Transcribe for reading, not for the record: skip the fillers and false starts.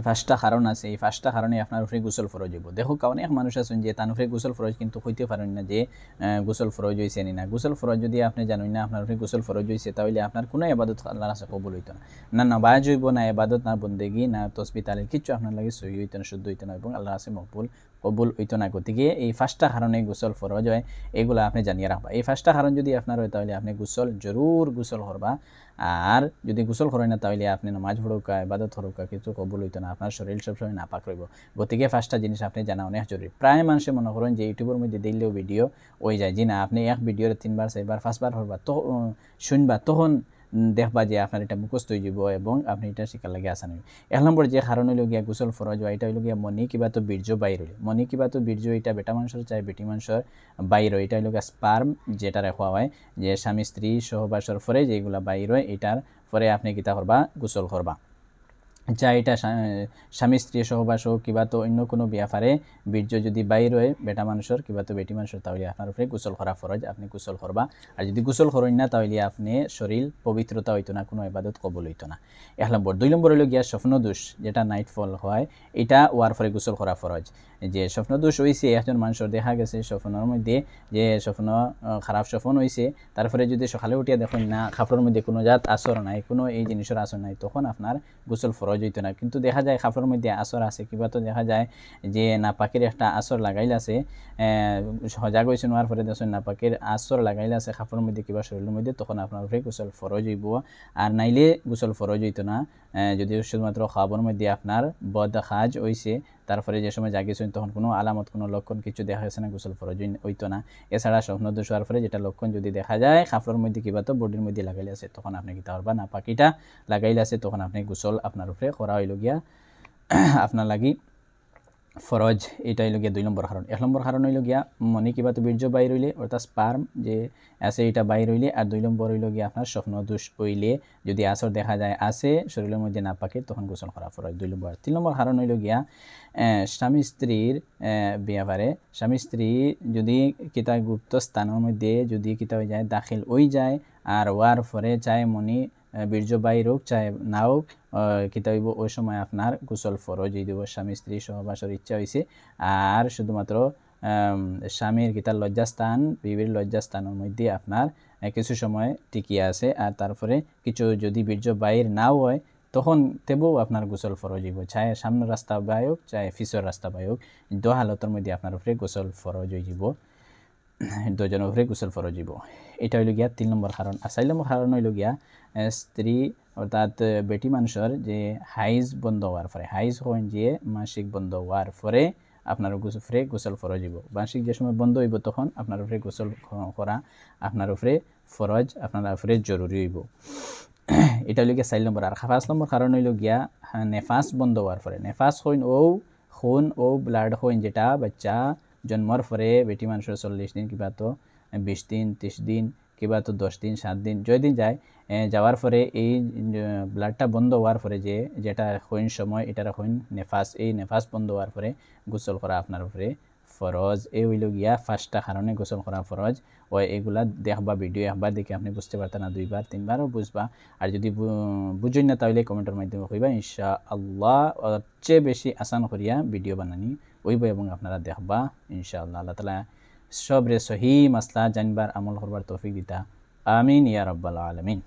পাঁচটা কারণ আছে, এই পাঁচটা কারণে আপনার উপরে গোসল ফরজ হইব। দেখো অনেক মানুষ আছেন যে তার উপরে গোসল ফরজ কিন্তু হইতে পারেন না যে গোসল ফরজ হয়েছে না। গোসল ফরজ যদি আপনি জানেন না আপনার উপরে গোসল ফরজ হয়েছে, তাহলে আপনার কোনো ইবাদত আল্লাহর কাছে কবুল হইতো না। না নামাজ হইব, না ইবাদত, না বন্দেগী, না তসবিহ তাহলিল কিচ্ছু আপনার লাগে সহি হইতো না, শুদ্ধ হইতো না এবং আল্লাহর কাছে কবুল হইতো না। গতিকে এই পাঁচটা কারণে গোসল ফরজ হয়, এগুলো আপনি জানিয়ে রাখবা। এই পাঁচটা কারণ যদি আপনার হয় তাহলে আপনি জরুর গোসল করবা। আর যদি গোসল করেন না তাহলে আপনি নামাজ পড়ুকা, ইবাদত করুকা কিছু কবুল হইতো না, আপনার শরীর সবসময় নাপাক রইব। গতিকে পাঁচটা জিনিস আপনি জানা অনেক জরুরি। প্রায় মানুষে মনে করেন যে ইউটিউবের মধ্যে দিলেও ভিডিও হয়ে যায়, জি না, আপনি এক ভিডিওর 3বার 4বার 5বার হরবা তো শুনবা, তখন দেখবা যে আপনার এটা মুখস্থ হয়ে যাব এবং আপনি এটা শিকার লাগে আসান হইব। 1 নম্বর যে কারণ হইল গিয়া গোসল ফরজ হয়, এটা হইল গিয়া মনি কিবা তো বীর্য বাইর হইলে। মনি কিবা তো বীর্য এটা বেটা মানুষের চাই বেটি মানুষের বাইর হয়, এটা হইল গিয়া স্পার্ম, যেটা রেখা হয় যে স্বামী স্ত্রী সহবাসের পরে যেগুলা বাইর হয়, এটার পরে আপনি কিতা করবা, গোসল করবা। যা এটা স্বামী স্ত্রী সহবাস হোক কিবা তো অন্য কোনো ব্যাপারে বীর্য যদি বাইর হয় বেটা মানুষের কিবা তো বেটি মানুষের, তাহলে আপনার উপরে গোসল করা ফরজ, আপনি গোসল করবা। আর যদি গোসল করেন না তাহলে আপনি শরীর পবিত্রতা হইতো না, কোনো ইবাদত কবুল হইতো না। 1 নম্বর। 2 নম্বর হইল গিয়া স্বপ্নদোষ, যেটা নাইট ফল হয়, এটা ওয়ার পরে গোসল করা ফরজ। যে স্বপ্নদোষ হয়েছে একজন মানুষের, দেখা গেছে স্বপ্নের মধ্যে যে স্বপ্ন খারাপ স্বপ্ন হয়েছে, তারপরে যদি সকালে উঠিয়া দেখুন না কাপড়ের মধ্যে কোনো জাত আসর নাই, কোনো এই জিনিসের আসর নাই, তখন আপনার গোসল ফরজ হইতো না। কিন্তু দেখা যায় কাপড়ের মধ্যে আসর আছে, কিবা তো দেখা যায় যে নাপাকের একটা আসর লাগাইল আছে, সজাগ হয়েছে নেওয়ার পরে দেখুন নাপাকের আসর লাগাইল আছে কাপড়ের মধ্যে কিবা শরীরের মধ্যে, তখন আপনার উপরে গোসল ফরজ হইব। আর নাইলে গোসল ফরজ হইতো না। যদি শুধুমাত্র খাবার মধ্যে আপনার বদ কাজ হয়েছে, তারপরে যে সময় জাগিয়েছেন তখন কোনো আলামত, কোনো লক্ষণ কিছু দেখা গেছে না, গোসল ফরজ হইতো না। এছাড়া স্বপ্নদোষ হওয়ার পরে যেটা লক্ষণ যদি দেখা যায় কাপড়ের মধ্যে কিবা তো বডির মধ্যে লাগাইলে আছে, তখন আপনি কিতা করবা, নাপাকিটা লাগাইলে আছে, তখন আপনি গোসল আপনার উপরে করা হইল গিয়া আপনার লাগি ফরজ। এটা হইল গিয়া 2 নম্বর কারণ। 1 নম্বর কারণ হইল গিয়া মনি কিবা তো বীর্য বাইর হইলে, অর্থাৎ স্পার্ম যে আছে এটা বাইর হইলে। আর 2 নম্বর হইল গিয়া আপনার স্বপ্ন দোষ হইলে, যদি আসর দেখা যায় আছে শরীরের মধ্যে না পাকে, তখন গোসল করা ফরজ 2 নম্বর। 3 নম্বর কারণ হইল গিয়া স্বামী স্ত্রীর ব্যাপারে, স্বামী স্ত্রী যদি কিতা গুপ্ত স্থানের মধ্যে যদি কিতা হয়ে যায়, দাখিল হয়ে যায়, আর ওয়ার পরে চায় মনি বীর্য বাইর হোক চায় না হোক, কিতা হইব, ওই সময় আপনার গোসল ফরজ হয়ে দিব। স্বামী স্ত্রী সহবাসের ইচ্ছা হয়েছে, আর শুধুমাত্র স্বামীর কিতার লজ্জাস্থান, বিবির লজ্জাস্থানের মধ্যে আপনার কিছু সময় টিকিয়ে আছে, আর তারপরে কিছু যদি বীর্য বাইর নাও হয়, তখন তেবও আপনার গোসল ফরজ হইব। চায় সামনের রাস্তা বাই হোক চায় পিছর রাস্তা বাই হোক, দো হালতের মধ্যে আপনার উপরে গোসল ফরজ হয়ে যাব, দুজনের উপরে গোসল ফরজ হইব। এটা হইল গিয়া 3 নম্বর কারণ। আর 4 নম্বর কারণ হইল গিয়া স্ত্রী অর্থাৎ বেটি মানুষের যে হাইজ বন্ধ হওয়ার পরে, হাইজ হইন যে মাসিক বন্ধ হওয়ার পরে আপনার উপরে গোসল ফরজ হইব। মাসিক যে সময় বন্ধ হইব তখন আপনার উপরে গোসল করা আপনার উপরে ফরজ, আপনার উপরে জরুরি হইব। এটা হইল গিয়া 4 নম্বর। আর 5 নম্বর কারণ হইল গিয়া নেফাস বন্ধ হওয়ার পরে। নেফাস হইন খুন ও ব্লাড হইন, যেটা বাচ্চা জন্মর পরে বেটি মানুষের 40 দিন কিবা তো 20 দিন 30 দিন কিবা তো 10 দিন 7 দিন যদিন যায়, যাওয়ার পরে এই ব্লাডটা বন্ধ হওয়ার পরে যেটা হইন সময়, এটার হইন নেফাস। এই নেফাস বন্ধ হওয়ার পরে গোসল করা আপনার উপরে ফরজ। এই হইল গিয়া 5টা কারণে গোসল করা ফরজ। ও এগুলা দেখবা, ভিডিও একবার দেখে আপনি বুঝতে পারতেন না, 2বার 3বারও বুঝবা। আর যদি বুঝুন না তাহলে কমেন্টের মাধ্যমে কইবা, ইনশাআল্লাহ চেয়ে বেশি আসান করিয়া ভিডিও বানানি হইব এবং আপনারা দেখবা ইনশাআল্লাহ। আল্লাহ তাআলা সবরে সহি মাসলা জানবার আমল করবার তৌফিক দিতা, আমিন ইয়া রাব্বাল আলামিন।